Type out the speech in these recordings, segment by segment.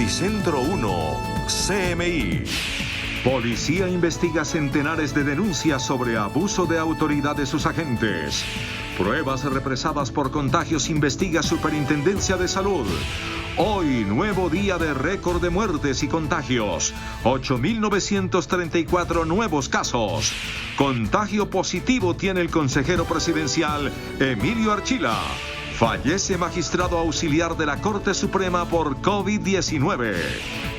Noticentro 1, CMI. Policía investiga centenares de denuncias sobre abuso de autoridad de sus agentes. Pruebas represadas por contagios investiga Superintendencia de Salud. Hoy, nuevo día de récord de muertes y contagios. 8.934 nuevos casos. Contagio positivo tiene el consejero presidencial Emilio Archila. Fallece magistrado auxiliar de la Corte Suprema por COVID-19.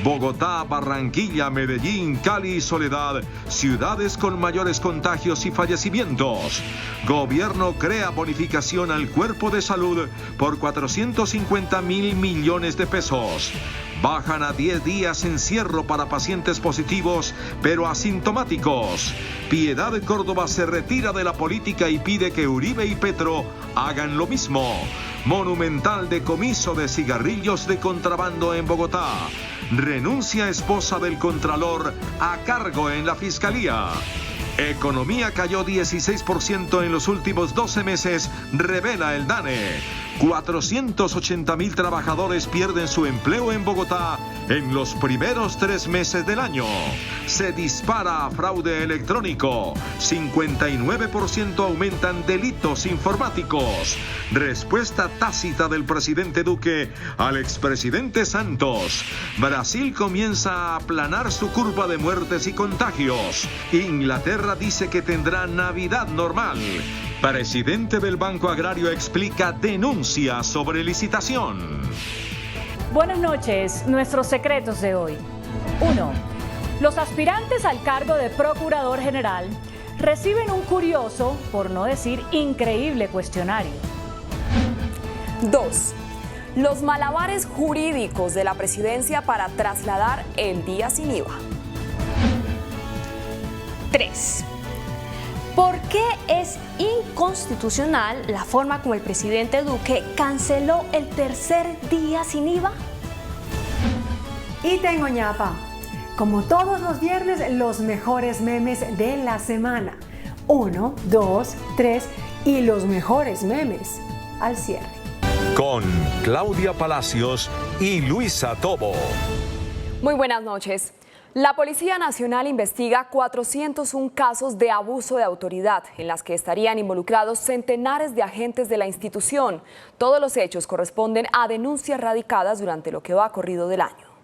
Bogotá, Barranquilla, Medellín, Cali y Soledad, ciudades con mayores contagios y fallecimientos. Gobierno crea bonificación al cuerpo de salud por 450.000 millones de pesos. Bajan a 10 días encierro para pacientes positivos, pero asintomáticos. Piedad Córdoba se retira de la política y pide que Uribe y Petro hagan lo mismo. Monumental decomiso de cigarrillos de contrabando en Bogotá. Renuncia esposa del Contralor a cargo en la Fiscalía. Economía cayó 16% en los últimos 12 meses, revela el DANE. 480.000 trabajadores pierden su empleo en Bogotá en los primeros 3 meses del año. Se dispara fraude electrónico. 59% aumentan delitos informáticos. Respuesta tácita del presidente Duque al expresidente Santos. Brasil comienza a aplanar su curva de muertes y contagios. Inglaterra dice que tendrá Navidad normal. Presidente del Banco Agrario explica denuncia sobre licitación. Buenas noches, nuestros secretos de hoy. 1. Los aspirantes al cargo de Procurador General reciben un curioso, por no decir increíble, cuestionario. 2. Los malabares jurídicos de la presidencia para trasladar el día sin IVA. 3. ¿Por qué es inconstitucional la forma como el presidente Duque canceló el tercer día sin IVA? Y tengo ñapa. Como todos los viernes, los mejores memes de la semana. 1, 2, 3 y los mejores memes al cierre. Con Claudia Palacios y Luisa Tobo. Muy buenas noches. La Policía Nacional investiga 401 casos de abuso de autoridad en las que estarían involucrados centenares de agentes de la institución. Todos los hechos corresponden a denuncias radicadas durante lo que va corrido del año.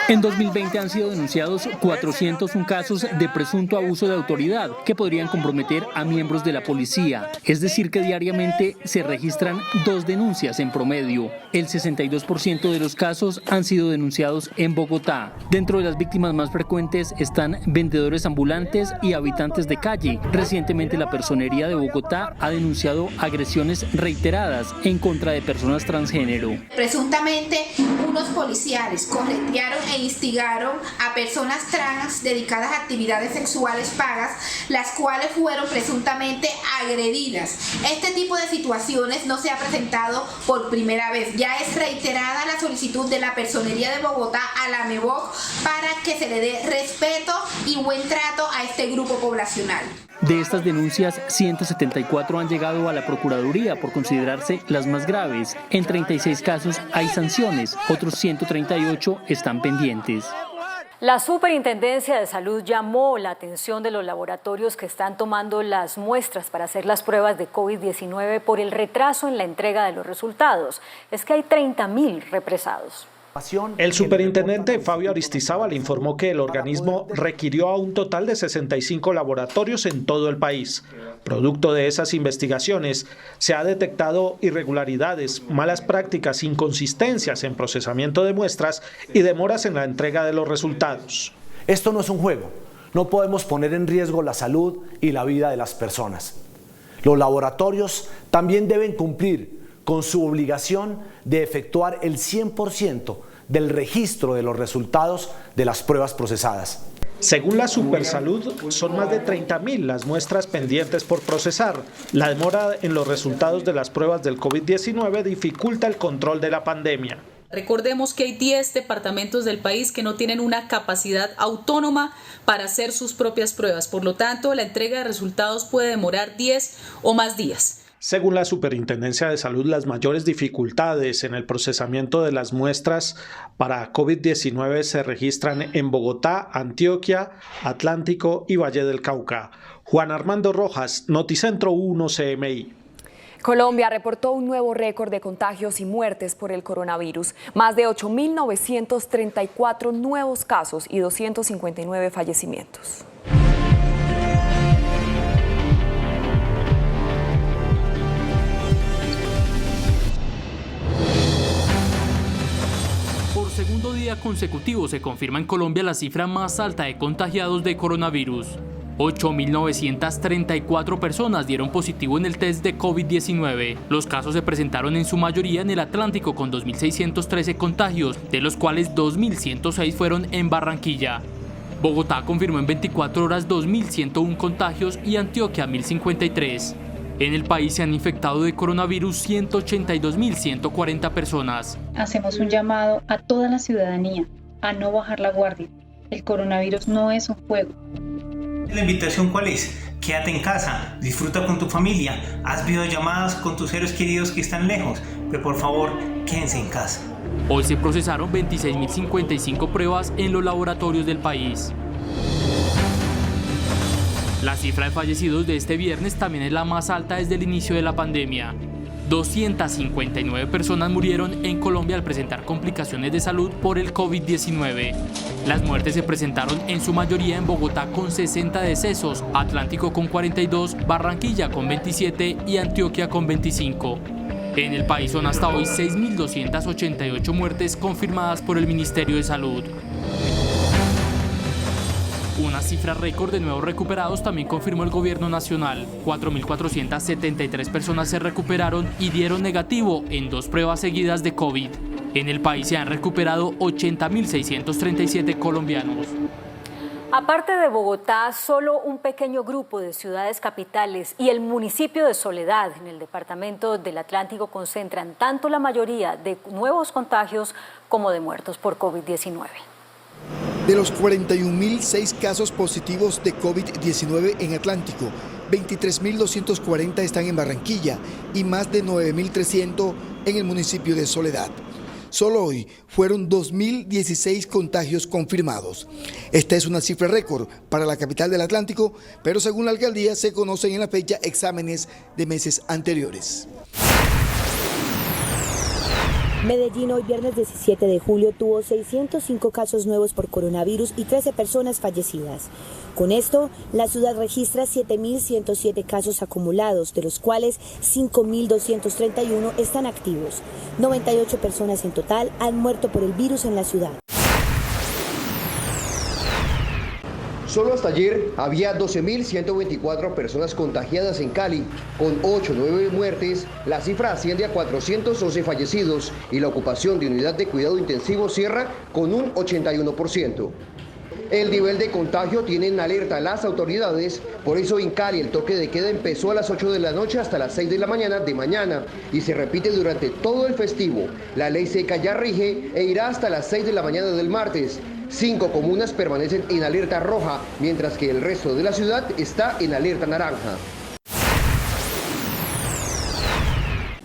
En 2020 han sido denunciados 401 casos de presunto abuso de autoridad que podrían comprometer a miembros de la policía. Es decir, que diariamente se registran 2 denuncias en promedio. El 62% de los casos han sido denunciados en Bogotá. Dentro de las víctimas más frecuentes están vendedores ambulantes y habitantes de calle. Recientemente la Personería de Bogotá ha denunciado agresiones reiteradas en contra de personas transgénero. Presuntamente unos policiales corretearon e instigaron a personas trans dedicadas a actividades sexuales pagas, las cuales fueron presuntamente agredidas. Este tipo de situaciones no se ha presentado por primera vez. Ya es reiterada la solicitud de la Personería de Bogotá a la MEBOC para que se le dé respeto y buen trato a este grupo poblacional. De estas denuncias, 174 han llegado a la Procuraduría por considerarse las más graves. En 36 casos hay sanciones, otros 138 están pendientes. La Superintendencia de Salud llamó la atención de los laboratorios que están tomando las muestras para hacer las pruebas de COVID-19 por el retraso en la entrega de los resultados. Es que hay 30.000 represados. El superintendente Fabio Aristizábal informó que el organismo requirió a un total de 65 laboratorios en todo el país. Producto de esas investigaciones, se ha detectado irregularidades, malas prácticas, inconsistencias en procesamiento de muestras y demoras en la entrega de los resultados. Esto no es un juego. No podemos poner en riesgo la salud y la vida de las personas. Los laboratorios también deben cumplir con su obligación de efectuar el 100% del registro de los resultados de las pruebas procesadas. Según la Supersalud, son más de 30.000 las muestras pendientes por procesar. La demora en los resultados de las pruebas del COVID-19 dificulta el control de la pandemia. Recordemos que hay 10 departamentos del país que no tienen una capacidad autónoma para hacer sus propias pruebas. Por lo tanto, la entrega de resultados puede demorar 10 o más días. Según la Superintendencia de Salud, las mayores dificultades en el procesamiento de las muestras para COVID-19 se registran en Bogotá, Antioquia, Atlántico y Valle del Cauca. Juan Armando Rojas, Noticentro 1 CMI. Colombia reportó un nuevo récord de contagios y muertes por el coronavirus. Más de 8.934 nuevos casos y 259 fallecimientos. Por segundo día consecutivo se confirma en Colombia la cifra más alta de contagiados de coronavirus. 8.934 personas dieron positivo en el test de COVID-19. Los casos se presentaron en su mayoría en el Atlántico con 2.613 contagios, de los cuales 2.106 fueron en Barranquilla. Bogotá confirmó en 24 horas 2.101 contagios y Antioquia 1.053. En el país se han infectado de coronavirus 182.140 personas. Hacemos un llamado a toda la ciudadanía a no bajar la guardia. El coronavirus no es un juego. ¿La invitación cuál es? Quédate en casa, disfruta con tu familia, haz videollamadas con tus seres queridos que están lejos, pero por favor, quédense en casa. Hoy se procesaron 26.055 pruebas en los laboratorios del país. La cifra de fallecidos de este viernes también es la más alta desde el inicio de la pandemia. 259 personas murieron en Colombia al presentar complicaciones de salud por el COVID-19. Las muertes se presentaron en su mayoría en Bogotá con 60 decesos, Atlántico con 42, Barranquilla con 27 y Antioquia con 25. En el país son hasta hoy 6.288 muertes confirmadas por el Ministerio de Salud. Una cifra récord de nuevos recuperados también confirmó el gobierno nacional. 4.473 personas se recuperaron y dieron negativo en 2 pruebas seguidas de COVID. En el país se han recuperado 80.637 colombianos. Aparte de Bogotá, solo un pequeño grupo de ciudades capitales y el municipio de Soledad, en el departamento del Atlántico, concentran tanto la mayoría de nuevos contagios como de muertos por COVID-19. De los 41.006 casos positivos de COVID-19 en Atlántico, 23.240 están en Barranquilla y más de 9.300 en el municipio de Soledad. Solo hoy fueron 2.016 contagios confirmados. Esta es una cifra récord para la capital del Atlántico, pero según la alcaldía se conocen en la fecha exámenes de meses anteriores. Medellín hoy viernes 17 de julio tuvo 605 casos nuevos por coronavirus y 13 personas fallecidas. Con esto, la ciudad registra 7.107 casos acumulados, de los cuales 5.231 están activos. 98 personas en total han muerto por el virus en la ciudad. Solo hasta ayer había 12.124 personas contagiadas en Cali, con 9 muertes. La cifra asciende a 411 fallecidos y la ocupación de unidad de cuidado intensivo cierra con un 81%. El nivel de contagio tiene en alerta a las autoridades, por eso en Cali el toque de queda empezó a las 8 de la noche hasta las 6 de la mañana y se repite durante todo el festivo. La ley seca ya rige e irá hasta las 6 de la mañana del martes. 5 comunas permanecen en alerta roja, mientras que el resto de la ciudad está en alerta naranja.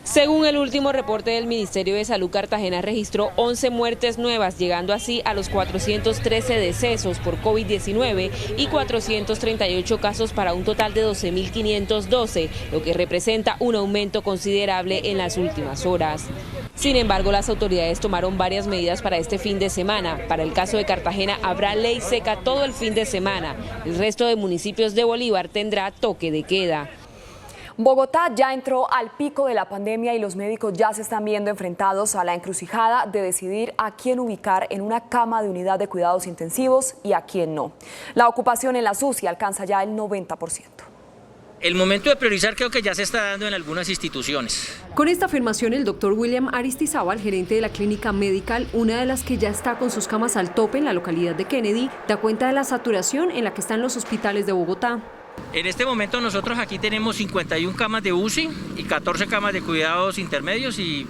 Según el último reporte del Ministerio de Salud, Cartagena registró 11 muertes nuevas, llegando así a los 413 decesos por COVID-19 y 438 casos para un total de 12.512, lo que representa un aumento considerable en las últimas horas. Sin embargo, las autoridades tomaron varias medidas para este fin de semana. Para el caso de Cartagena habrá ley seca todo el fin de semana. El resto de municipios de Bolívar tendrá toque de queda. Bogotá ya entró al pico de la pandemia y los médicos ya se están viendo enfrentados a la encrucijada de decidir a quién ubicar en una cama de unidad de cuidados intensivos y a quién no. La ocupación en la UCI alcanza ya el 90%. El momento de priorizar creo que ya se está dando en algunas instituciones. Con esta afirmación, el doctor William Aristizábal, gerente de la clínica Medical, una de las que ya está con sus camas al tope en la localidad de Kennedy, da cuenta de la saturación en la que están los hospitales de Bogotá. En este momento nosotros aquí tenemos 51 camas de UCI y 14 camas de cuidados intermedios y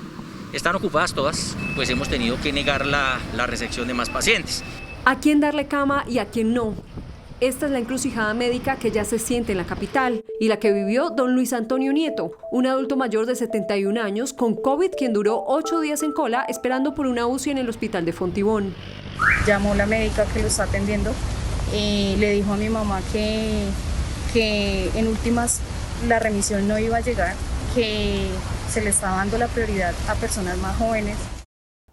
están ocupadas todas, pues hemos tenido que negar la recepción de más pacientes. ¿A quién darle cama y a quién no? esta es la encrucijada médica que ya se siente en la capital y la que vivió don Luis Antonio Nieto, un adulto mayor de 71 años con COVID quien duró 8 días en cola esperando por una UCI en el hospital de Fontibón. Llamó la médica que lo está atendiendo y le dijo a mi mamá que en últimas la remisión no iba a llegar, que se le estaba dando la prioridad a personas más jóvenes.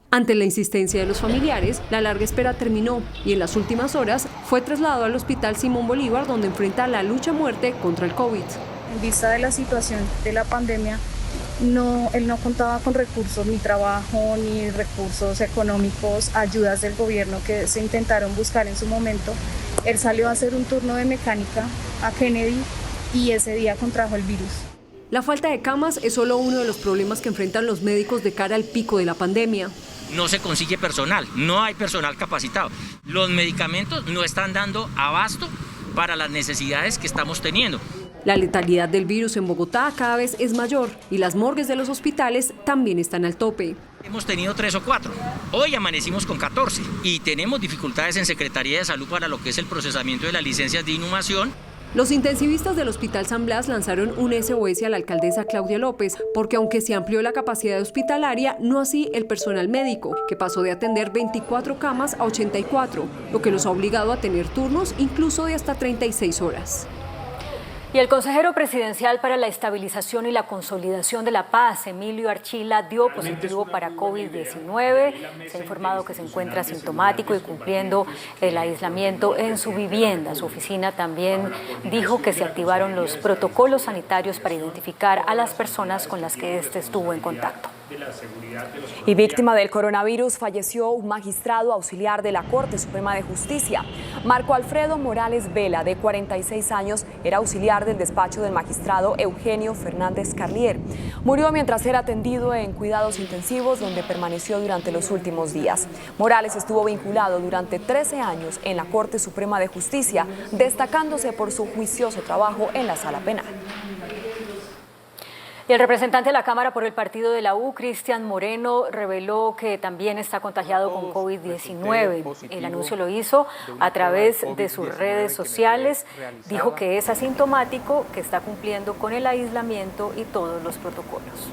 Ante la insistencia de los familiares, la larga espera terminó y en las últimas horas fue trasladado al Hospital Simón Bolívar, donde enfrenta la lucha a muerte contra el COVID. En vista de la situación de la pandemia, él no contaba con recursos, ni trabajo, ni recursos económicos, ayudas del gobierno que se intentaron buscar en su momento. Él salió a hacer un turno de mecánica a Kennedy y ese día contrajo el virus. La falta de camas es solo uno de los problemas que enfrentan los médicos de cara al pico de la pandemia. No se consigue personal, no hay personal capacitado. Los medicamentos no están dando abasto para las necesidades que estamos teniendo. La letalidad del virus en Bogotá cada vez es mayor y las morgues de los hospitales también están al tope. Hemos tenido 3 o 4, hoy amanecimos con 14 y tenemos dificultades en Secretaría de Salud para lo que es el procesamiento de las licencias de inhumación. Los intensivistas del Hospital San Blas lanzaron un SOS a la alcaldesa Claudia López, porque aunque se amplió la capacidad hospitalaria, no así el personal médico, que pasó de atender 24 camas a 84, lo que los ha obligado a tener turnos incluso de hasta 36 horas. Y el consejero presidencial para la estabilización y la consolidación de la paz, Emilio Archila, dio positivo para COVID-19. Se ha informado que se encuentra asintomático y cumpliendo el aislamiento en su vivienda. Su oficina también dijo que se activaron los protocolos sanitarios para identificar a las personas con las que éste estuvo en contacto. Y víctima del coronavirus falleció un magistrado auxiliar de la Corte Suprema de Justicia. Marco Alfredo Morales Vela, de 46 años, era auxiliar del despacho del magistrado Eugenio Fernández Carlier. Murió mientras era atendido en cuidados intensivos, donde permaneció durante los últimos días. Morales estuvo vinculado durante 13 años en la Corte Suprema de Justicia, destacándose por su juicioso trabajo en la sala penal. Y el representante de la Cámara por el partido de la U, Cristian Moreno, reveló que también está contagiado con COVID-19. El anuncio lo hizo a través de sus redes sociales. Dijo que es asintomático, que está cumpliendo con el aislamiento y todos los protocolos.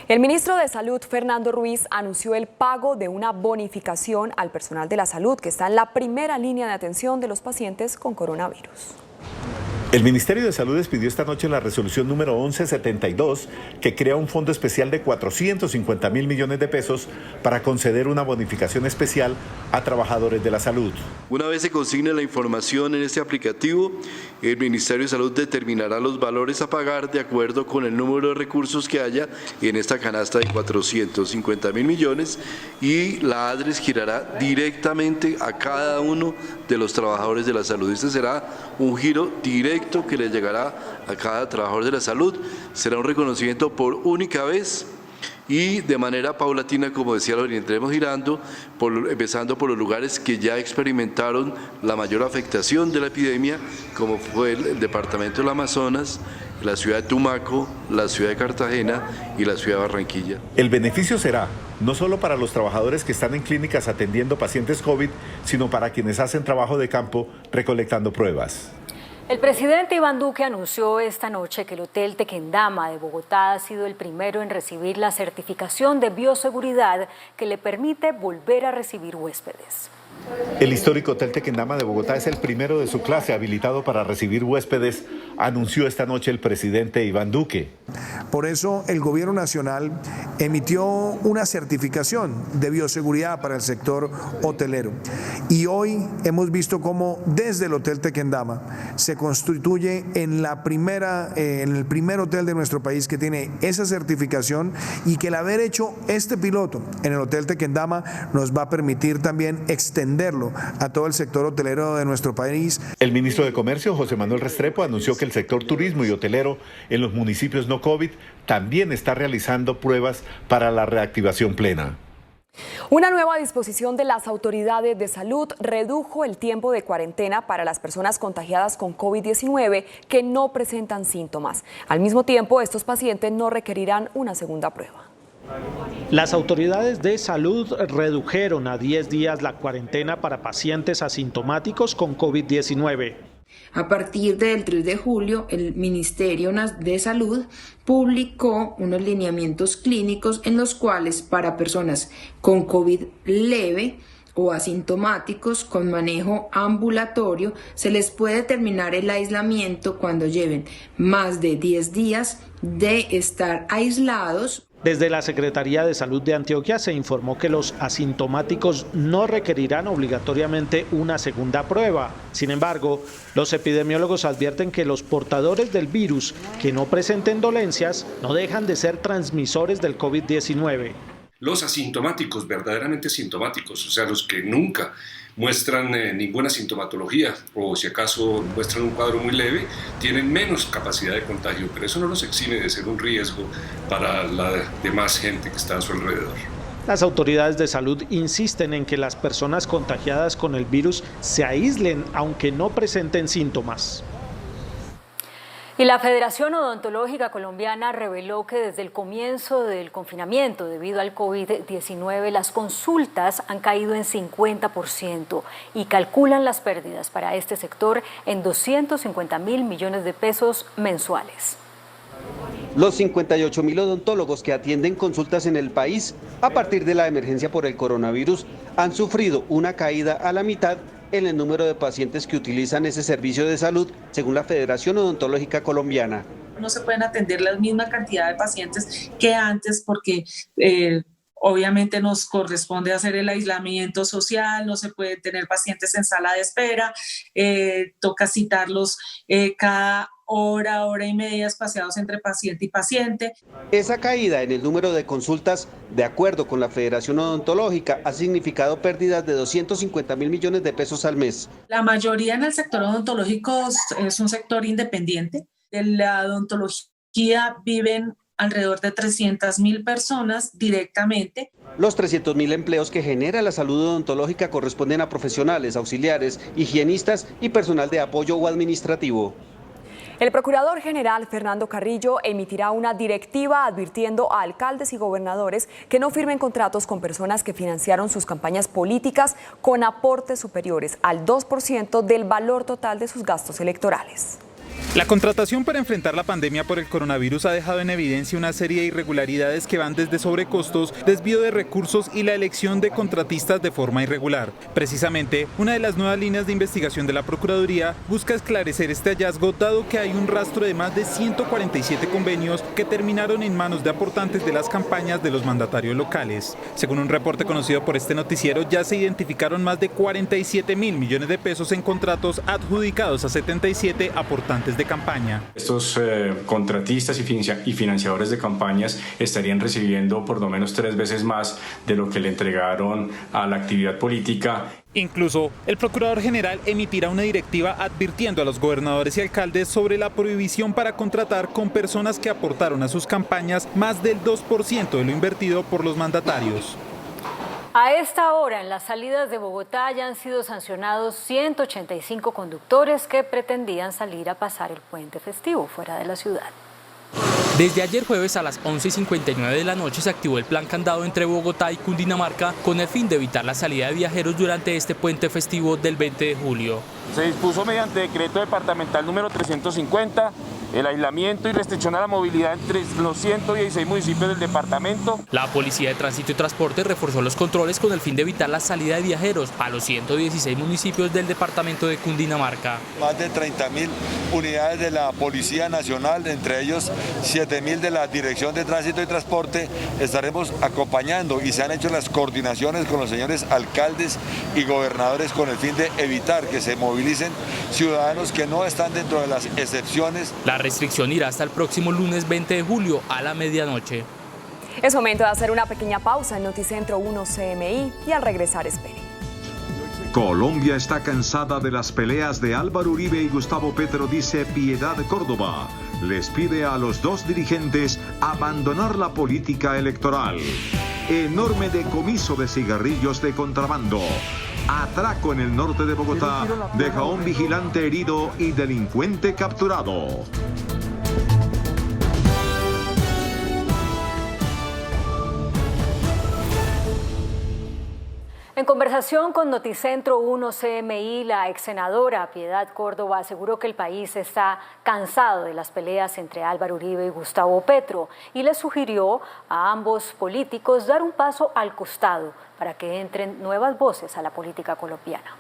El ministro de Salud, Fernando Ruiz, anunció el pago de una bonificación al personal de la salud que está en la primera línea de atención de los pacientes con coronavirus. El Ministerio de Salud expidió esta noche la resolución número 1172, que crea un fondo especial de 450.000 millones de pesos para conceder una bonificación especial a trabajadores de la salud. Una vez se consigne la información en este aplicativo, el Ministerio de Salud determinará los valores a pagar de acuerdo con el número de recursos que haya en esta canasta de 450.000 millones y la ADRES girará directamente a cada uno de los trabajadores de la salud. Este será un giro directo que le llegará a cada trabajador de la salud. Será un reconocimiento por única vez y de manera paulatina, como decía, lo iremos girando, empezando por los lugares que ya experimentaron la mayor afectación de la epidemia, como fue el departamento del Amazonas, la ciudad de Tumaco, la ciudad de Cartagena y la ciudad de Barranquilla. El beneficio será no solo para los trabajadores que están en clínicas atendiendo pacientes COVID, sino para quienes hacen trabajo de campo recolectando pruebas. El presidente Iván Duque anunció esta noche que el Hotel Tequendama de Bogotá ha sido el primero en recibir la certificación de bioseguridad que le permite volver a recibir huéspedes. El histórico Hotel Tequendama de Bogotá es el primero de su clase habilitado para recibir huéspedes, anunció esta noche el presidente Iván Duque. Por eso el Gobierno Nacional emitió una certificación de bioseguridad para el sector hotelero. Y hoy hemos visto cómo desde el Hotel Tequendama se constituye en el primer hotel de nuestro país que tiene esa certificación, y que el haber hecho este piloto en el Hotel Tequendama nos va a permitir también extenderlo a todo el sector hotelero de nuestro país. El ministro de Comercio, José Manuel Restrepo, anunció que el sector turismo y hotelero en los municipios no COVID también está realizando pruebas para la reactivación plena. Una nueva disposición de las autoridades de salud redujo el tiempo de cuarentena para las personas contagiadas con COVID-19 que no presentan síntomas. Al mismo tiempo, estos pacientes no requerirán una segunda prueba. Las autoridades de salud redujeron a 10 días la cuarentena para pacientes asintomáticos con COVID-19. A partir del 3 de julio, el Ministerio de Salud publicó unos lineamientos clínicos en los cuales para personas con COVID leve o asintomáticos con manejo ambulatorio se les puede terminar el aislamiento cuando lleven más de 10 días de estar aislados. Desde la Secretaría de Salud de Antioquia se informó que los asintomáticos no requerirán obligatoriamente una segunda prueba. Sin embargo, los epidemiólogos advierten que los portadores del virus que no presenten dolencias no dejan de ser transmisores del COVID-19. Los asintomáticos, verdaderamente sintomáticos, o sea, los que nunca muestran ninguna sintomatología o si acaso muestran un cuadro muy leve, tienen menos capacidad de contagio, pero eso no los exime de ser un riesgo para la demás gente que está a su alrededor. Las autoridades de salud insisten en que las personas contagiadas con el virus se aíslen aunque no presenten síntomas. Y la Federación Odontológica Colombiana reveló que desde el comienzo del confinamiento debido al COVID-19 las consultas han caído en 50% y calculan las pérdidas para este sector en 250.000 millones de pesos mensuales. Los 58.000 odontólogos que atienden consultas en el país a partir de la emergencia por el coronavirus han sufrido una caída a la mitad en el número de pacientes que utilizan ese servicio de salud, según la Federación Odontológica Colombiana. No se pueden atender la misma cantidad de pacientes que antes porque obviamente nos corresponde hacer el aislamiento social, no se puede tener pacientes en sala de espera, toca citarlos cada hora y media espaciados entre paciente y paciente. Esa caída en el número de consultas, de acuerdo con la Federación Odontológica, ha significado pérdidas de 250.000 millones de pesos al mes. La mayoría en el sector odontológico es un sector independiente. De la odontología viven alrededor de 300.000 personas directamente. Los 300.000 empleos que genera la salud odontológica corresponden a profesionales, auxiliares, higienistas y personal de apoyo o administrativo. El Procurador General Fernando Carrillo emitirá una directiva advirtiendo a alcaldes y gobernadores que no firmen contratos con personas que financiaron sus campañas políticas con aportes superiores al 2% del valor total de sus gastos electorales. La contratación para enfrentar la pandemia por el coronavirus ha dejado en evidencia una serie de irregularidades que van desde sobrecostos, desvío de recursos y la elección de contratistas de forma irregular. Precisamente, una de las nuevas líneas de investigación de la Procuraduría busca esclarecer este hallazgo, dado que hay un rastro de más de 147 convenios que terminaron en manos de aportantes de las campañas de los mandatarios locales. Según un reporte conocido por este noticiero, ya se identificaron más de 47.000 millones de pesos en contratos adjudicados a 77 aportantes de campaña. Estos contratistas y financiadores de campañas estarían recibiendo por lo menos 3 veces más de lo que le entregaron a la actividad política. Incluso, el Procurador General emitirá una directiva advirtiendo a los gobernadores y alcaldes sobre la prohibición para contratar con personas que aportaron a sus campañas más del 2% de lo invertido por los mandatarios. A esta hora, en las salidas de Bogotá ya han sido sancionados 185 conductores que pretendían salir a pasar el puente festivo fuera de la ciudad. Desde ayer jueves a las 11:59 de la noche se activó el plan candado entre Bogotá y Cundinamarca con el fin de evitar la salida de viajeros durante este puente festivo del 20 de julio. Se dispuso mediante decreto departamental número 350 el aislamiento y restricción a la movilidad entre los 116 municipios del departamento. La Policía de Tránsito y Transporte reforzó los controles con el fin de evitar la salida de viajeros a los 116 municipios del departamento de Cundinamarca. Más de 30.000 unidades de la Policía Nacional, entre ellos 7.000 de la Dirección de Tránsito y Transporte, estaremos acompañando y se han hecho las coordinaciones con los señores alcaldes y gobernadores con el fin de evitar que se movilicen ciudadanos que no están dentro de las excepciones. La restricción irá hasta el próximo lunes 20 de julio a la medianoche. Es momento de hacer una pequeña pausa en Noticentro 1 CMI y al regresar espere. Colombia está cansada de las peleas de Álvaro Uribe y Gustavo Petro, dice Piedad Córdoba. Les pide a los dos dirigentes abandonar la política electoral. Enorme decomiso de cigarrillos de contrabando. Atraco en el norte de Bogotá deja a un vigilante herido y delincuente capturado. En conversación con Noticentro 1 CMI, la ex senadora Piedad Córdoba aseguró que el país está cansado de las peleas entre Álvaro Uribe y Gustavo Petro y le sugirió a ambos políticos dar un paso al costado para que entren nuevas voces a la política colombiana.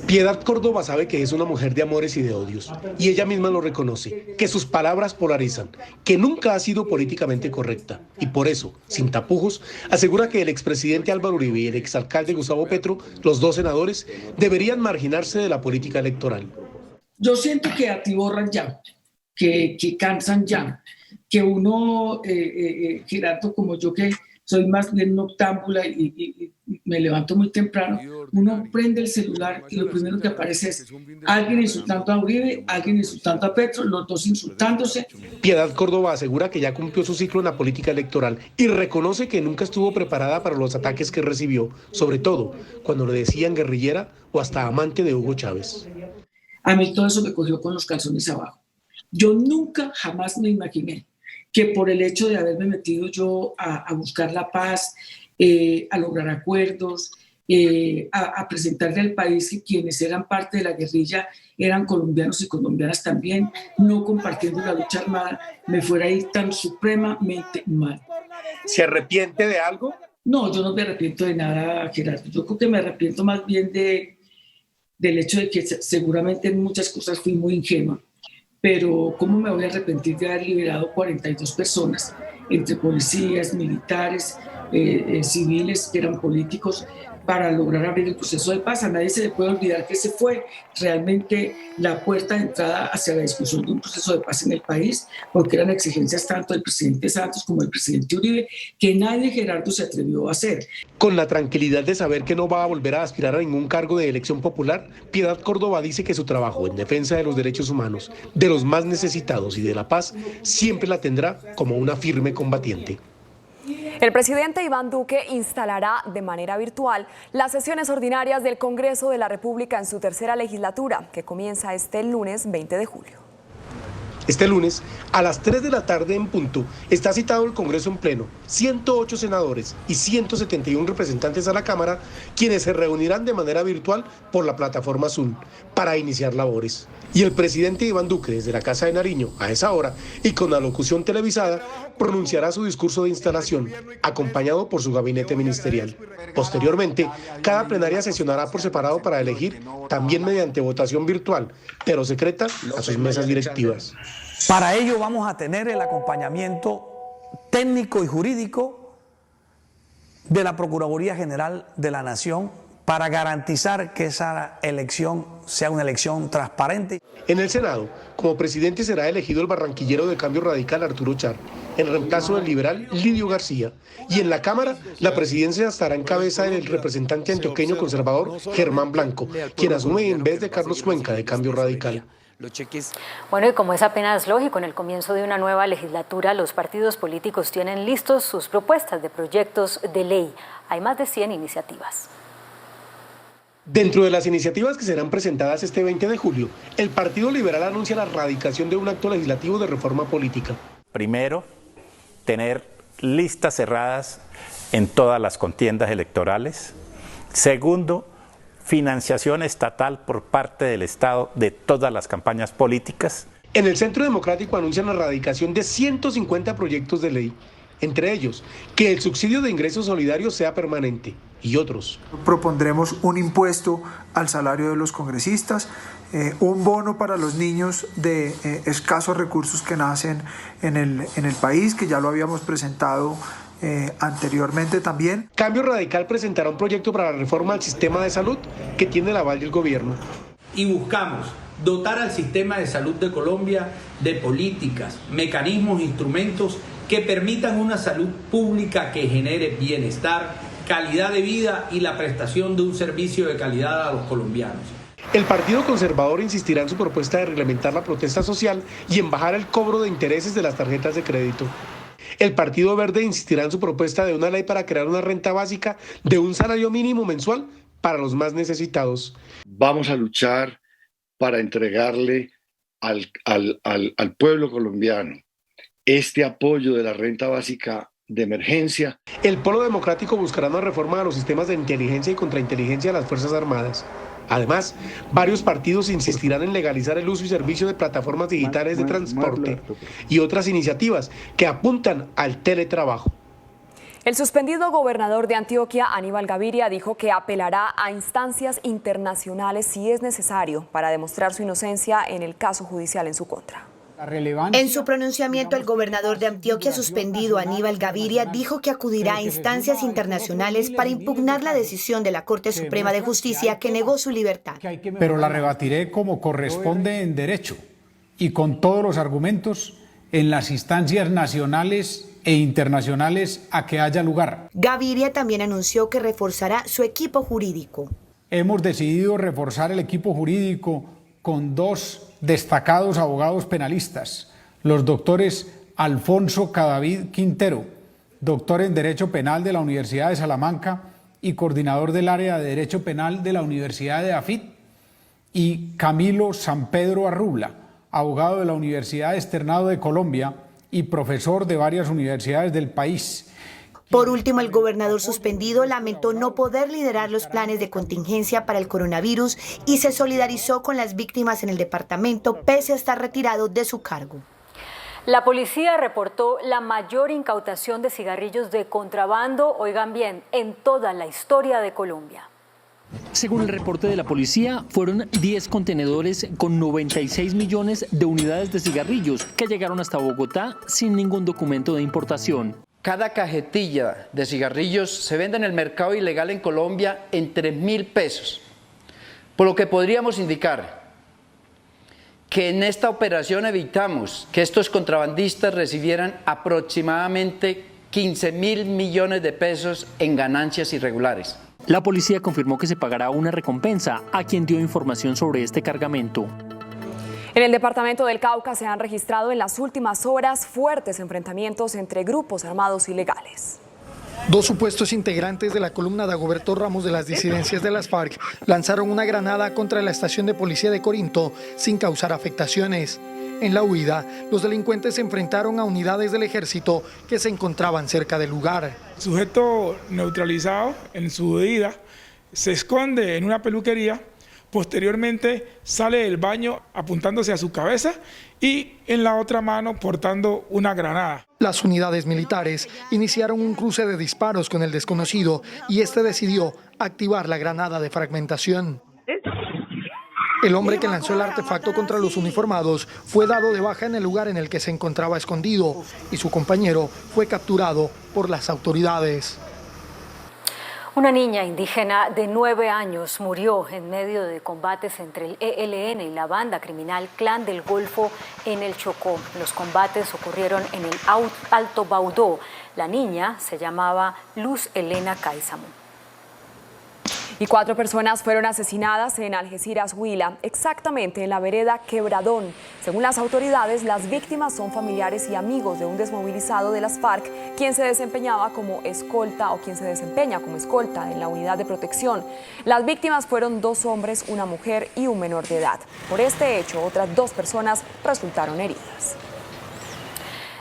Piedad Córdoba sabe que es una mujer de amores y de odios, y ella misma lo reconoce, que sus palabras polarizan, que nunca ha sido políticamente correcta, y por eso, sin tapujos, asegura que el expresidente Álvaro Uribe y el exalcalde Gustavo Petro, los dos senadores, deberían marginarse de la política electoral. Yo siento que atiborran ya, que cansan ya, que uno, Gerardo, como yo que soy más bien noctámbula y me levanto muy temprano, uno prende el celular y lo primero que aparece es alguien insultando a Uribe, alguien insultando a Petro, los dos insultándose. Piedad Córdoba asegura que ya cumplió su ciclo en la política electoral y reconoce que nunca estuvo preparada para los ataques que recibió, sobre todo cuando le decían guerrillera o hasta amante de Hugo Chávez. A mí todo eso me cogió con los calzones abajo. Yo nunca, jamás me imaginé que por el hecho de haberme metido yo a buscar la paz, a lograr acuerdos, a presentarle al país que quienes eran parte de la guerrilla eran colombianos y colombianas también, no compartiendo la lucha armada, me fuera a ir tan supremamente mal. ¿Se arrepiente de algo? No, yo no me arrepiento de nada, Gerardo. Yo creo que me arrepiento más bien del hecho de que seguramente en muchas cosas fui muy ingenua. Pero ¿cómo me voy a arrepentir de haber liberado 42 personas, entre policías, militares, civiles que eran políticos, para lograr abrir el proceso de paz? A nadie se le puede olvidar que ese fue realmente la puerta de entrada hacia la discusión de un proceso de paz en el país, porque eran exigencias tanto del presidente Santos como del presidente Uribe, que nadie, Gerardo, se atrevió a hacer. Con la tranquilidad de saber que no va a volver a aspirar a ningún cargo de elección popular, Piedad Córdoba dice que su trabajo en defensa de los derechos humanos, de los más necesitados y de la paz, siempre la tendrá como una firme combatiente. El presidente Iván Duque instalará de manera virtual las sesiones ordinarias del Congreso de la República en su tercera legislatura, que comienza este lunes 20 de julio. Este lunes, a las 3 de la tarde en punto, está citado el Congreso en pleno, 108 senadores y 171 representantes a la Cámara, quienes se reunirán de manera virtual por la plataforma Zoom para iniciar labores. Y el presidente Iván Duque, desde la Casa de Nariño, a esa hora, y con la locución televisada, pronunciará su discurso de instalación, acompañado por su gabinete ministerial. Posteriormente, cada plenaria sesionará por separado para elegir, también mediante votación virtual, pero secreta, a sus mesas directivas. Para ello vamos a tener el acompañamiento técnico y jurídico de la Procuraduría General de la Nación para garantizar que esa elección sea una elección transparente. En el Senado, como presidente será elegido el barranquillero de Cambio Radical Arturo Char, en reemplazo del liberal Lidio García, y en la Cámara la presidencia estará en cabeza del representante antioqueño conservador Germán Blanco, quien asume en vez de Carlos Cuenca de Cambio Radical. Bueno, y como es apenas lógico, en el comienzo de una nueva legislatura, los partidos políticos tienen listos sus propuestas de proyectos de ley. Hay más de 100 iniciativas. Dentro de las iniciativas que serán presentadas este 20 de julio, el Partido Liberal anuncia la radicación de un acto legislativo de reforma política. Primero, tener listas cerradas en todas las contiendas electorales. Segundo, financiación estatal por parte del Estado de todas las campañas políticas. En el Centro Democrático anuncian la radicación de 150 proyectos de ley, entre ellos que el subsidio de ingresos solidarios sea permanente y otros. Propondremos un impuesto al salario de los congresistas, un bono para los niños de escasos recursos que nacen en el país, que ya lo habíamos presentado anteriormente también. Cambio Radical presentará un proyecto para la reforma al sistema de salud que tiene el aval del gobierno. Y buscamos dotar al sistema de salud de Colombia de políticas, mecanismos, instrumentos que permitan una salud pública que genere bienestar, calidad de vida y la prestación de un servicio de calidad a los colombianos. El Partido Conservador insistirá en su propuesta de reglamentar la protesta social y en bajar el cobro de intereses de las tarjetas de crédito. El Partido Verde insistirá en su propuesta de una ley para crear una renta básica de un salario mínimo mensual para los más necesitados. Vamos a luchar para entregarle al pueblo colombiano este apoyo de la renta básica de emergencia. El Polo Democrático buscará una reforma de los sistemas de inteligencia y contrainteligencia de las Fuerzas Armadas. Además, varios partidos insistirán en legalizar el uso y servicio de plataformas digitales de transporte y otras iniciativas que apuntan al teletrabajo. El suspendido gobernador de Antioquia, Aníbal Gaviria, dijo que apelará a instancias internacionales si es necesario para demostrar su inocencia en el caso judicial en su contra. En su pronunciamiento, el gobernador de Antioquia suspendido, Aníbal Gaviria, dijo que acudirá a instancias internacionales para impugnar la decisión de la Corte Suprema de Justicia que negó su libertad. Pero la rebatiré como corresponde en derecho y con todos los argumentos en las instancias nacionales e internacionales a que haya lugar. Gaviria también anunció que reforzará su equipo jurídico. Hemos decidido reforzar el equipo jurídico con 2 destacados abogados penalistas, los doctores Alfonso Cadavid Quintero, doctor en Derecho Penal de la Universidad de Salamanca y coordinador del área de Derecho Penal de la Universidad de AFIT, y Camilo Sampedro Arrubla, abogado de la Universidad Externado de Colombia y profesor de varias universidades del país. Por último, el gobernador suspendido lamentó no poder liderar los planes de contingencia para el coronavirus y se solidarizó con las víctimas en el departamento pese a estar retirado de su cargo. La policía reportó la mayor incautación de cigarrillos de contrabando, oigan bien, en toda la historia de Colombia. Según el reporte de la policía, fueron 10 contenedores con 96 millones de unidades de cigarrillos que llegaron hasta Bogotá sin ningún documento de importación. Cada cajetilla de cigarrillos se vende en el mercado ilegal en Colombia en 3.000 pesos, por lo que podríamos indicar que en esta operación evitamos que estos contrabandistas recibieran aproximadamente 15.000 millones de pesos en ganancias irregulares. La policía confirmó que se pagará una recompensa a quien dio información sobre este cargamento. En el departamento del Cauca se han registrado en las últimas horas fuertes enfrentamientos entre grupos armados ilegales. 2 supuestos integrantes de la columna Dagoberto Ramos de las disidencias de las FARC lanzaron una granada contra la estación de policía de Corinto sin causar afectaciones. En la huida, los delincuentes se enfrentaron a unidades del ejército que se encontraban cerca del lugar. El sujeto neutralizado en su huida se esconde en una peluquería. Posteriormente sale del baño apuntándose a su cabeza y en la otra mano portando una granada. Las unidades militares iniciaron un cruce de disparos con el desconocido y este decidió activar la granada de fragmentación. El hombre que lanzó el artefacto contra los uniformados fue dado de baja en el lugar en el que se encontraba escondido y su compañero fue capturado por las autoridades. Una niña indígena de 9 años murió en medio de combates entre el ELN y la banda criminal Clan del Golfo en el Chocó. Los combates ocurrieron en el Alto Baudó. La niña se llamaba Luz Elena Caizamu. Y 4 personas fueron asesinadas en Algeciras, Huila, exactamente en la vereda Quebradón. Según las autoridades, las víctimas son familiares y amigos de un desmovilizado de las FARC, quien se desempeñaba como escolta o quien se desempeña como escolta en la unidad de protección. Las víctimas fueron 2 hombres, una mujer y un menor de edad. Por este hecho, otras 2 personas resultaron heridas.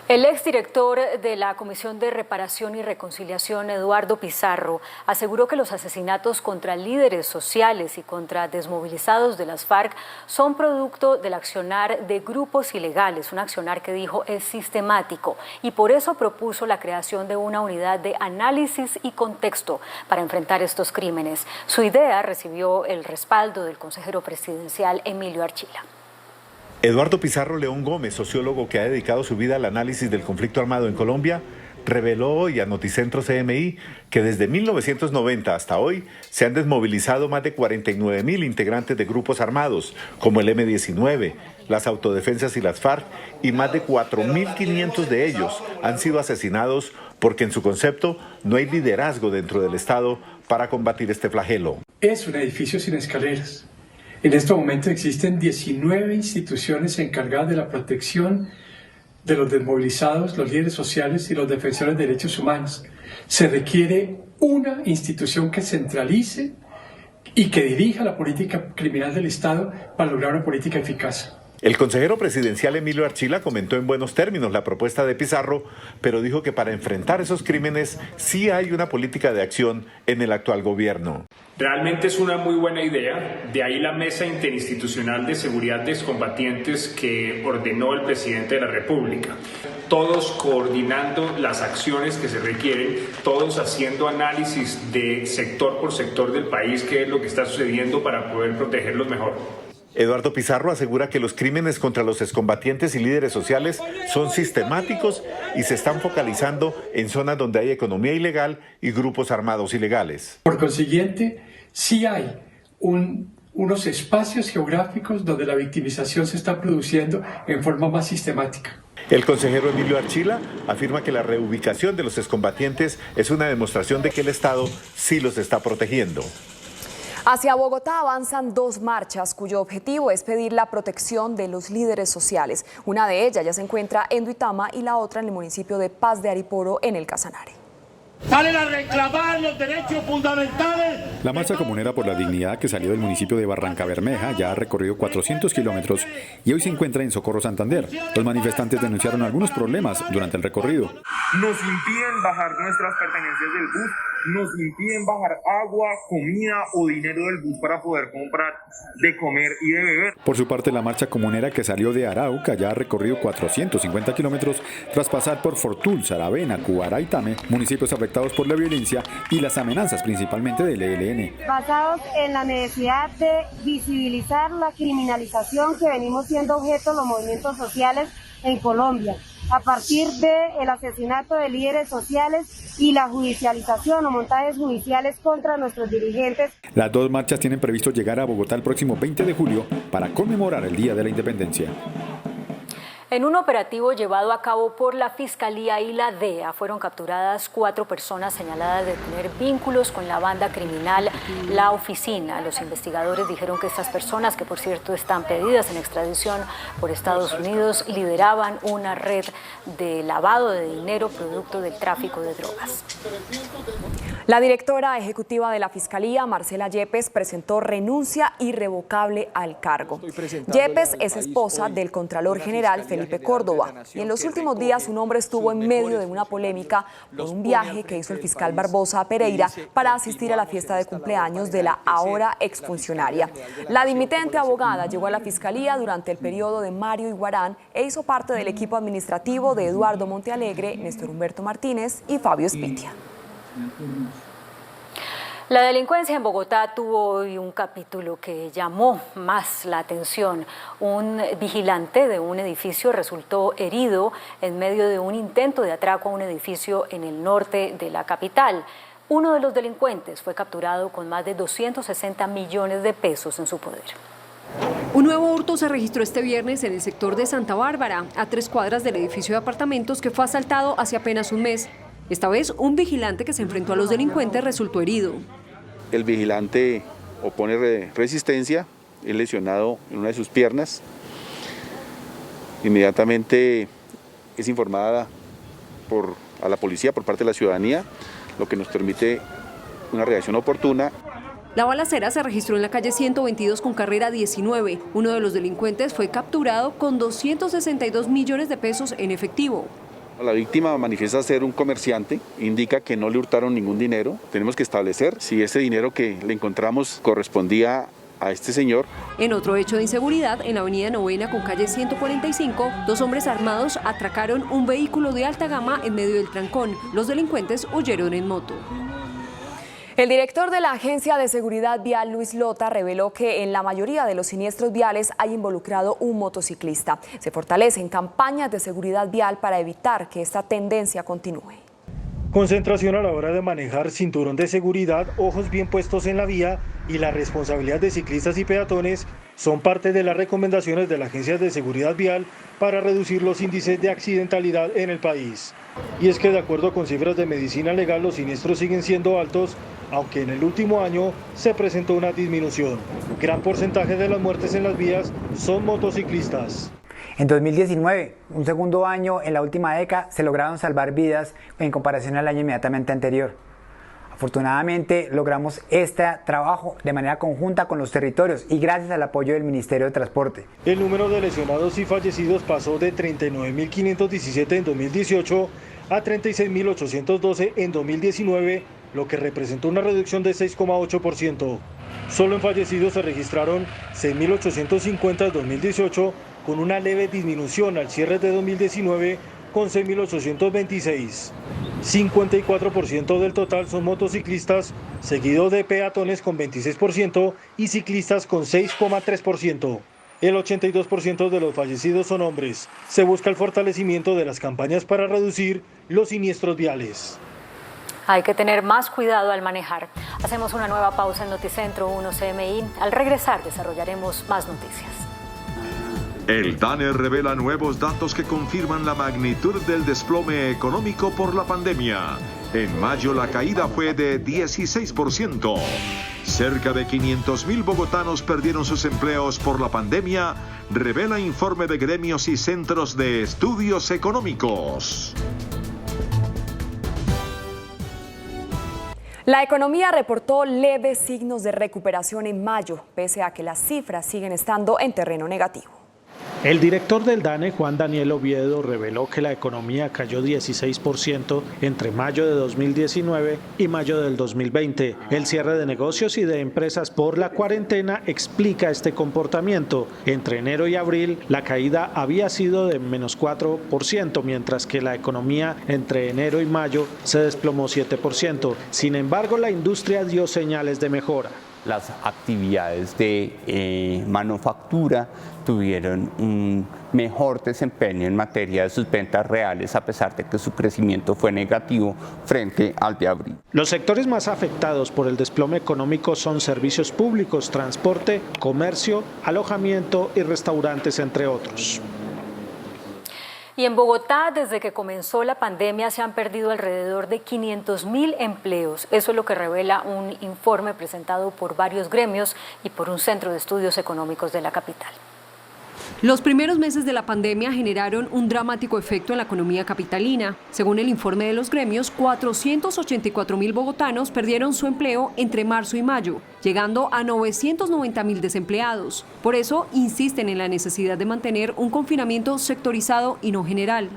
El exdirector de la Comisión de Reparación y Reconciliación, Eduardo Pizarro, aseguró que los asesinatos contra líderes sociales y contra desmovilizados de las FARC son producto del accionar de grupos ilegales, un accionar que dijo es sistemático, y por eso propuso la creación de una unidad de análisis y contexto para enfrentar estos crímenes. Su idea recibió el respaldo del consejero presidencial Emilio Archila. Eduardo Pizarro León Gómez, sociólogo que ha dedicado su vida al análisis del conflicto armado en Colombia, reveló hoy a Noticentro CMI que desde 1990 hasta hoy se han desmovilizado más de 49.000 integrantes de grupos armados, como el M-19, las autodefensas y las FARC, y más de 4.500 de ellos han sido asesinados porque en su concepto no hay liderazgo dentro del Estado para combatir este flagelo. Es un edificio sin escaleras. En este momento existen 19 instituciones encargadas de la protección de los desmovilizados, los líderes sociales y los defensores de derechos humanos. Se requiere una institución que centralice y que dirija la política criminal del Estado para lograr una política eficaz. El consejero presidencial Emilio Archila comentó en buenos términos la propuesta de Pizarro, pero dijo que para enfrentar esos crímenes sí hay una política de acción en el actual gobierno. Realmente es una muy buena idea, de ahí la Mesa Interinstitucional de Seguridad de Excombatientes que ordenó el presidente de la República. Todos coordinando las acciones que se requieren, todos haciendo análisis de sector por sector del país, qué es lo que está sucediendo para poder protegerlos mejor. Eduardo Pizarro asegura que los crímenes contra los excombatientes y líderes sociales son sistemáticos y se están focalizando en zonas donde hay economía ilegal y grupos armados ilegales. Por consiguiente, sí hay unos espacios geográficos donde la victimización se está produciendo en forma más sistemática. El consejero Emilio Archila afirma que la reubicación de los excombatientes es una demostración de que el Estado sí los está protegiendo. Hacia Bogotá avanzan 2 marchas cuyo objetivo es pedir la protección de los líderes sociales. Una de ellas ya se encuentra en Duitama y la otra en el municipio de Paz de Ariporo, en el Casanare. Salen a reclamar los derechos fundamentales. La marcha comunera por la dignidad que salió del municipio de Barrancabermeja ya ha recorrido 400 kilómetros y hoy se encuentra en Socorro, Santander. Los manifestantes denunciaron algunos problemas durante el recorrido. Nos impiden bajar nuestras pertenencias del bus, nos impiden bajar agua, comida o dinero del bus para poder comprar de comer y de beber. Por su parte, la marcha comunera que salió de Arauca ya ha recorrido 450 kilómetros tras pasar por Fortul, Saravena, Cubará y Tame, municipios afectados por la violencia y las amenazas principalmente del ELN. Basados en la necesidad de visibilizar la criminalización que venimos siendo objeto de los movimientos sociales en Colombia, a partir del asesinato de líderes sociales y la judicialización o montajes judiciales contra nuestros dirigentes. Las 2 marchas tienen previsto llegar a Bogotá el próximo 20 de julio para conmemorar el Día de la Independencia. En un operativo llevado a cabo por la Fiscalía y la DEA fueron capturadas 4 personas señaladas de tener vínculos con la banda criminal La Oficina. Los investigadores dijeron que estas personas, que por cierto están pedidas en extradición por Estados Unidos, lideraban una red de lavado de dinero producto del tráfico de drogas. La directora ejecutiva de la Fiscalía, Marcela Yepes, presentó renuncia irrevocable al cargo. Yepes es esposa del Contralor General Felipe Córdoba y en los últimos días su nombre estuvo en medio de una polémica por un viaje que hizo el fiscal Barbosa a Pereira para asistir a la fiesta de cumpleaños de la ahora exfuncionaria. La dimitente abogada llegó a la Fiscalía durante el periodo de Mario Iguarán e hizo parte del equipo administrativo de Eduardo Montealegre, Néstor Humberto Martínez y Fabio Espitia. La delincuencia en Bogotá tuvo hoy un capítulo que llamó más la atención. Un vigilante de un edificio resultó herido en medio de un intento de atraco a un edificio en el norte de la capital. Uno de los delincuentes fue capturado con más de 260 millones de pesos en su poder. Un nuevo hurto se registró este viernes en el sector de Santa Bárbara, a 3 cuadras del edificio de apartamentos que fue asaltado hace apenas un mes. Esta vez, un vigilante que se enfrentó a los delincuentes resultó herido. El vigilante opone resistencia, es lesionado en una de sus piernas. Inmediatamente es informada a la policía por parte de la ciudadanía, lo que nos permite una reacción oportuna. La balacera se registró en la calle 122 con carrera 19. Uno de los delincuentes fue capturado con 262 millones de pesos en efectivo. La víctima manifiesta ser un comerciante, indica que no le hurtaron ningún dinero. Tenemos que establecer si ese dinero que le encontramos correspondía a este señor. En otro hecho de inseguridad, en la avenida Novena con calle 145, 2 hombres armados atracaron un vehículo de alta gama en medio del trancón. Los delincuentes huyeron en moto. El director de la Agencia de Seguridad Vial, Luis Lota, reveló que en la mayoría de los siniestros viales hay involucrado un motociclista. Se fortalecen campañas de seguridad vial para evitar que esta tendencia continúe. Concentración a la hora de manejar, cinturón de seguridad, ojos bien puestos en la vía y la responsabilidad de ciclistas y peatones son parte de las recomendaciones de la Agencia de Seguridad Vial para reducir los índices de accidentalidad en el país. Y es que de acuerdo con cifras de medicina legal, los siniestros siguen siendo altos, aunque en el último año se presentó una disminución. Gran porcentaje de las muertes en las vías son motociclistas. En 2019, un segundo año en la última década, se lograron salvar vidas en comparación al año inmediatamente anterior. Afortunadamente logramos este trabajo de manera conjunta con los territorios y gracias al apoyo del Ministerio de Transporte. El número de lesionados y fallecidos pasó de 39.517 en 2018 a 36.812 en 2019, lo que representó una reducción de 6,8%. Solo en fallecidos se registraron 6.850 en 2018, con una leve disminución al cierre de 2019 con 6.826. 54% del total son motociclistas, seguido de peatones con 26% y ciclistas con 6,3%. El 82% de los fallecidos son hombres. Se busca el fortalecimiento de las campañas para reducir los siniestros viales. Hay que tener más cuidado al manejar. Hacemos una nueva pausa en Noticentro 1 CMI. Al regresar desarrollaremos más noticias. El DANE revela nuevos datos que confirman la magnitud del desplome económico por la pandemia. En mayo la caída fue de 16%. Cerca de 500.000 bogotanos perdieron sus empleos por la pandemia, revela informe de gremios y centros de estudios económicos. La economía reportó leves signos de recuperación en mayo, pese a que las cifras siguen estando en terreno negativo. El director del DANE, Juan Daniel Oviedo, reveló que la economía cayó 16% entre mayo de 2019 y mayo del 2020. El cierre de negocios y de empresas por la cuarentena explica este comportamiento. Entre enero y abril, la caída había sido de menos 4%, mientras que la economía entre enero y mayo se desplomó 7%. Sin embargo, la industria dio señales de mejora. Las actividades de manufactura tuvieron un mejor desempeño en materia de sus ventas reales, a pesar de que su crecimiento fue negativo frente al de abril. Los sectores más afectados por el desplome económico son servicios públicos, transporte, comercio, alojamiento y restaurantes, entre otros. Y en Bogotá, desde que comenzó la pandemia, se han perdido alrededor de 500.000 empleos. Eso es lo que revela un informe presentado por varios gremios y por un centro de estudios económicos de la capital. Los primeros meses de la pandemia generaron un dramático efecto en la economía capitalina. Según el informe de los gremios, 484.000 bogotanos perdieron su empleo entre marzo y mayo, llegando a 990.000 desempleados. Por eso, insisten en la necesidad de mantener un confinamiento sectorizado y no general.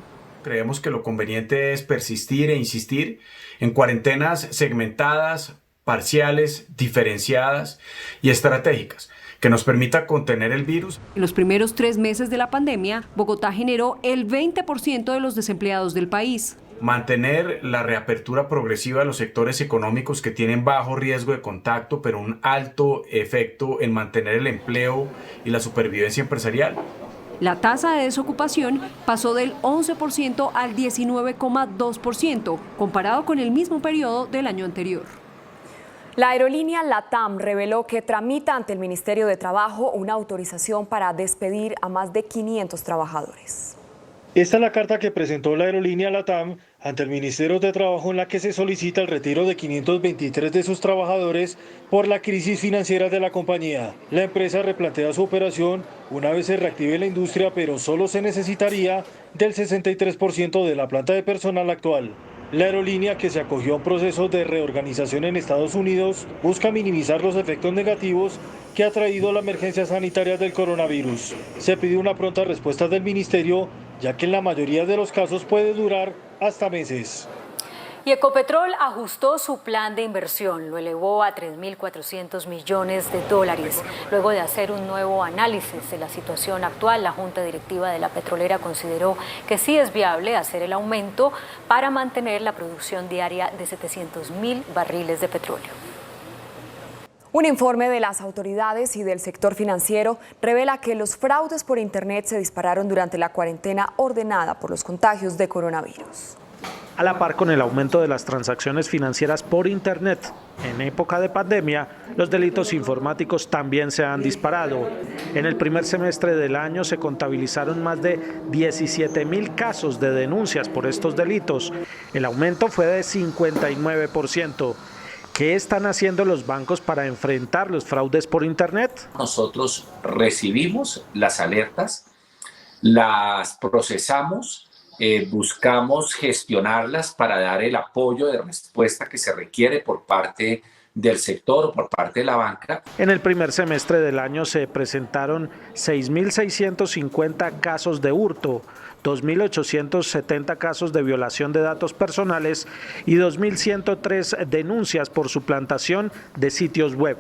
Creemos que lo conveniente es persistir e insistir en cuarentenas segmentadas, parciales, diferenciadas y estratégicas, que nos permita contener el virus. En los primeros 3 meses de la pandemia, Bogotá generó el 20% de los desempleados del país. Mantener la reapertura progresiva de los sectores económicos que tienen bajo riesgo de contacto, pero un alto efecto en mantener el empleo y la supervivencia empresarial. La tasa de desocupación pasó del 11% al 19,2%, comparado con el mismo periodo del año anterior. La aerolínea LATAM reveló que tramita ante el Ministerio de Trabajo una autorización para despedir a más de 500 trabajadores. Esta es la carta que presentó la aerolínea LATAM ante el Ministerio de Trabajo, en la que se solicita el retiro de 523 de sus trabajadores por la crisis financiera de la compañía. La empresa replantea su operación una vez se reactive la industria, pero solo se necesitaría del 63% de la planta de personal actual. La aerolínea, que se acogió a un proceso de reorganización en Estados Unidos, busca minimizar los efectos negativos que ha traído la emergencia sanitaria del coronavirus. Se pide una pronta respuesta del ministerio, ya que en la mayoría de los casos puede durar hasta meses. Y Ecopetrol ajustó su plan de inversión, lo elevó a $3.400 millones. Luego de hacer un nuevo análisis de la situación actual, la Junta Directiva de la petrolera consideró que sí es viable hacer el aumento para mantener la producción diaria de 700.000 barriles de petróleo. Un informe de las autoridades y del sector financiero revela que los fraudes por Internet se dispararon durante la cuarentena ordenada por los contagios de coronavirus. A la par con el aumento de las transacciones financieras por Internet, en época de pandemia, los delitos informáticos también se han disparado. En el primer semestre del año se contabilizaron más de 17.000 casos de denuncias por estos delitos. El aumento fue de 59%. ¿Qué están haciendo los bancos para enfrentar los fraudes por Internet? Nosotros recibimos las alertas, las procesamos buscamos gestionarlas para dar el apoyo de respuesta que se requiere por parte del sector o por parte de la banca. En el primer semestre del año se presentaron 6.650 casos de hurto, 2.870 casos de violación de datos personales y 2.103 denuncias por suplantación de sitios web.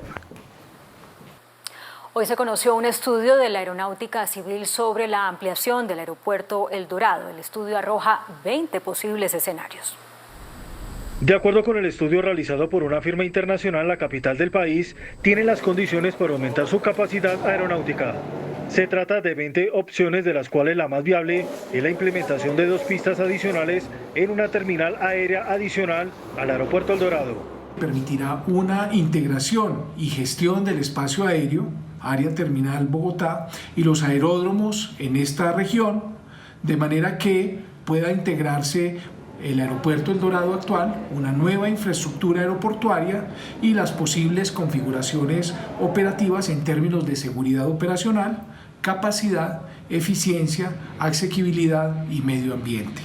Hoy se conoció un estudio de la Aeronáutica Civil sobre la ampliación del aeropuerto El Dorado. El estudio arroja 20 posibles escenarios. De acuerdo con el estudio realizado por una firma internacional, la capital del país tiene las condiciones para aumentar su capacidad aeronáutica. Se trata de 20 opciones, de las cuales la más viable es la implementación de 2 pistas adicionales en una terminal aérea adicional al aeropuerto El Dorado. Permitirá una integración y gestión del espacio aéreo, área terminal Bogotá, y los aeródromos en esta región, de manera que pueda integrarse el aeropuerto El Dorado actual, una nueva infraestructura aeroportuaria y las posibles configuraciones operativas en términos de seguridad operacional, capacidad, eficiencia, asequibilidad y medio ambiente.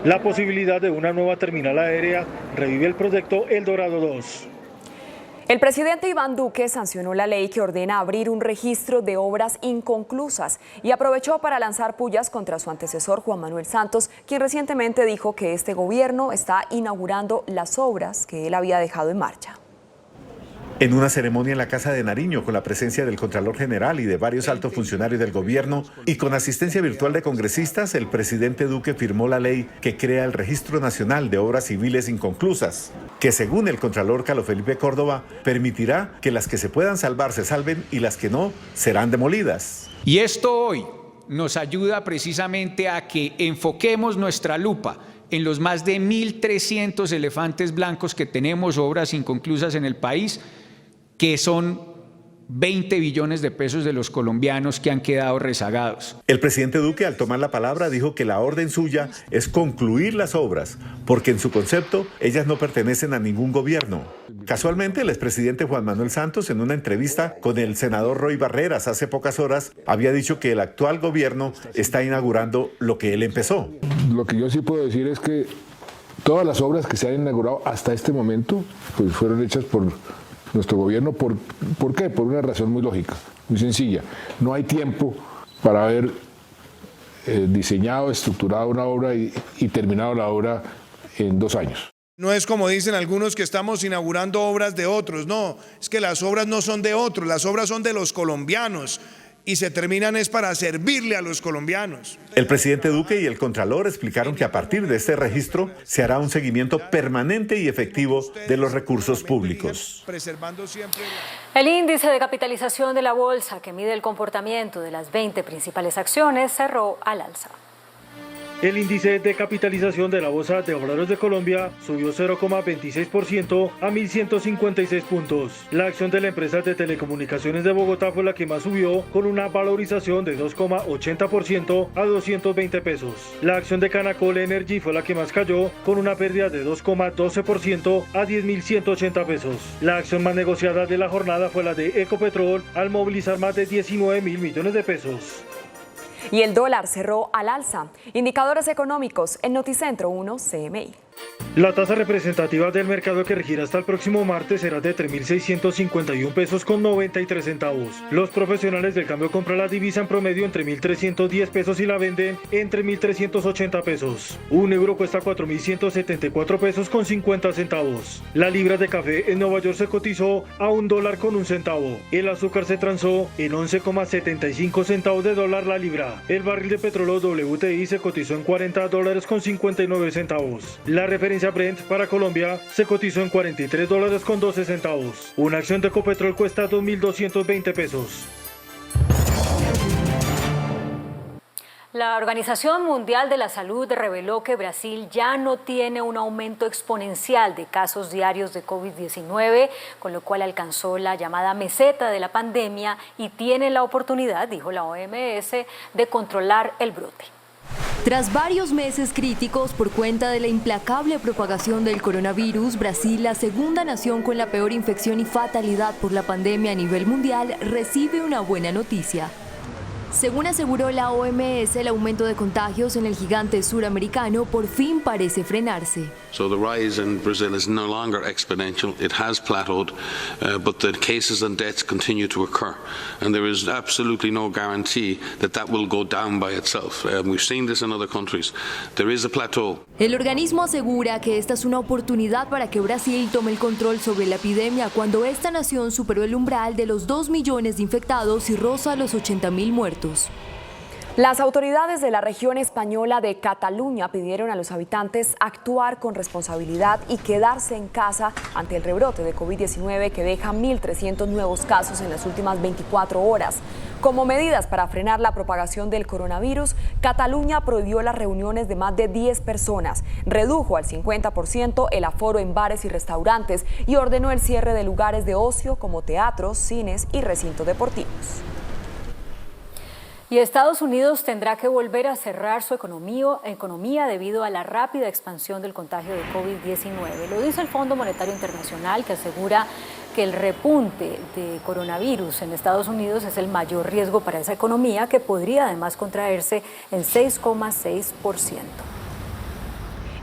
La posibilidad de una nueva terminal aérea revive el proyecto El Dorado 2. El presidente Iván Duque sancionó la ley que ordena abrir un registro de obras inconclusas y aprovechó para lanzar pullas contra su antecesor Juan Manuel Santos, quien recientemente dijo que este gobierno está inaugurando las obras que él había dejado en marcha. En una ceremonia en la Casa de Nariño, con la presencia del Contralor General y de varios altos funcionarios del gobierno y con asistencia virtual de congresistas, el presidente Duque firmó la ley que crea el Registro Nacional de Obras Civiles Inconclusas, que según el Contralor Carlos Felipe Córdoba, permitirá que las que se puedan salvar se salven y las que no serán demolidas. Y esto hoy nos ayuda precisamente a que enfoquemos nuestra lupa en los más de 1.300 elefantes blancos que tenemos, obras inconclusas en el país, que son 20 billones de pesos de los colombianos que han quedado rezagados. El presidente Duque, al tomar la palabra, dijo que la orden suya es concluir las obras, porque en su concepto ellas no pertenecen a ningún gobierno. Casualmente, el expresidente Juan Manuel Santos, en una entrevista con el senador Roy Barreras hace pocas horas, había dicho que el actual gobierno está inaugurando lo que él empezó. Lo que yo sí puedo decir es que todas las obras que se han inaugurado hasta este momento, pues fueron hechas por nuestro gobierno. ¿Por qué? Por una razón muy lógica, muy sencilla. No hay tiempo para haber diseñado, estructurado una obra y terminado la obra en 2 años. No es como dicen algunos que estamos inaugurando obras de otros, no, es que las obras no son de otros, las obras son de los colombianos y se terminan es para servirle a los colombianos. El presidente Duque y el Contralor explicaron que a partir de este registro se hará un seguimiento permanente y efectivo de los recursos públicos. El índice de capitalización de la bolsa, que mide el comportamiento de las 20 principales acciones, cerró al alza. El índice de capitalización de la Bolsa de Valores de Colombia subió 0,26% a 1.156 puntos. La acción de la empresa de telecomunicaciones de Bogotá fue la que más subió, con una valorización de 2,80% a 220 pesos. La acción de Canacol Energy fue la que más cayó, con una pérdida de 2,12% a 10.180 pesos. La acción más negociada de la jornada fue la de Ecopetrol, al movilizar más de 19.000 millones de pesos. Y el dólar cerró al alza. Indicadores económicos en Noticentro 1 CMI. La tasa representativa del mercado que regirá hasta el próximo martes será de 3.651 pesos con 93 centavos. Los profesionales del cambio compran la divisa en promedio entre 1.310 pesos y la venden entre 1.380 pesos. Un euro cuesta 4.174 pesos con 50 centavos. La libra de café en Nueva York se cotizó a $1 con 1 centavo. El azúcar se transó en 11,75 centavos de dólar la libra. El barril de petróleo WTI se cotizó en $40 con 59 centavos. La referencia Brent para Colombia se cotizó en $43 con 12 centavos. Una acción de Ecopetrol cuesta 2.220 pesos. La Organización Mundial de la Salud reveló que Brasil ya no tiene un aumento exponencial de casos diarios de COVID-19, con lo cual alcanzó la llamada meseta de la pandemia y tiene la oportunidad, dijo la OMS, de controlar el brote. Tras varios meses críticos por cuenta de la implacable propagación del coronavirus, Brasil, la segunda nación con la peor infección y fatalidad por la pandemia a nivel mundial, recibe una buena noticia. Según aseguró la OMS, el aumento de contagios en el gigante suramericano por fin parece frenarse. So the rise in Brazil is no longer exponential. It has plateaued, but the cases and deaths continue to occur, and there is absolutely no guarantee that that will go down by itself. We've seen this in other countries. There is a plateau. El organismo asegura que esta es una oportunidad para que Brasil tome el control sobre la epidemia cuando esta nación superó el umbral de los 2 millones de infectados y roza los 80.000 muertos. Las autoridades de la región española de Cataluña pidieron a los habitantes actuar con responsabilidad y quedarse en casa ante el rebrote de COVID-19 que deja 1.300 nuevos casos en las últimas 24 horas. Como medidas para frenar la propagación del coronavirus, Cataluña prohibió las reuniones de más de 10 personas, redujo al 50% el aforo en bares y restaurantes y ordenó el cierre de lugares de ocio como teatros, cines y recintos deportivos. Y Estados Unidos tendrá que volver a cerrar su economía debido a la rápida expansión del contagio de COVID-19. Lo dice el Fondo Monetario Internacional, que asegura que el repunte de coronavirus en Estados Unidos es el mayor riesgo para esa economía, que podría además contraerse en 6,6%.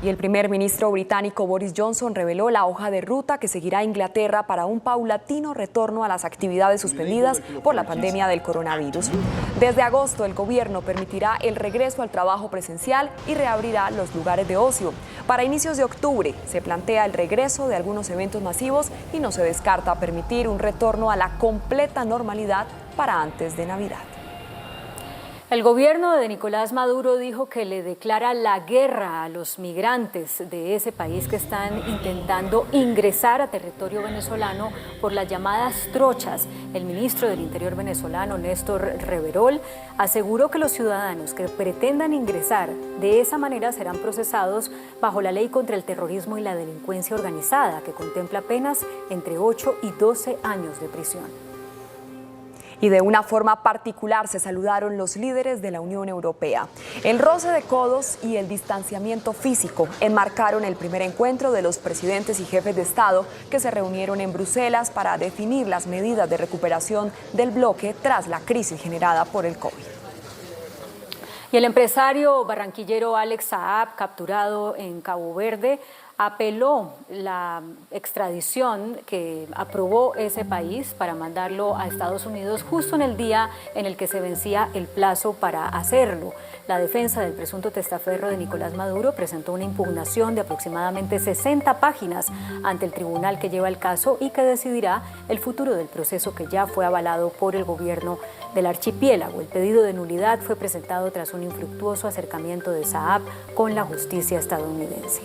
Y el primer ministro británico Boris Johnson reveló la hoja de ruta que seguirá Inglaterra para un paulatino retorno a las actividades suspendidas por la pandemia del coronavirus. Desde agosto, el gobierno permitirá el regreso al trabajo presencial y reabrirá los lugares de ocio. Para inicios de octubre se plantea el regreso de algunos eventos masivos y no se descarta permitir un retorno a la completa normalidad para antes de Navidad. El gobierno de Nicolás Maduro dijo que le declara la guerra a los migrantes de ese país que están intentando ingresar a territorio venezolano por las llamadas trochas. El ministro del Interior venezolano, Néstor Reverol, aseguró que los ciudadanos que pretendan ingresar de esa manera serán procesados bajo la ley contra el terrorismo y la delincuencia organizada, que contempla penas entre 8 y 12 años de prisión. Y de una forma particular se saludaron los líderes de la Unión Europea. El roce de codos y el distanciamiento físico enmarcaron el primer encuentro de los presidentes y jefes de Estado que se reunieron en Bruselas para definir las medidas de recuperación del bloque tras la crisis generada por el COVID. Y el empresario barranquillero Alex Saab, capturado en Cabo Verde, apeló la extradición que aprobó ese país para mandarlo a Estados Unidos justo en el día en el que se vencía el plazo para hacerlo. La defensa del presunto testaferro de Nicolás Maduro presentó una impugnación de aproximadamente 60 páginas ante el tribunal que lleva el caso y que decidirá el futuro del proceso que ya fue avalado por el gobierno del archipiélago. El pedido de nulidad fue presentado tras un infructuoso acercamiento de Saab con la justicia estadounidense.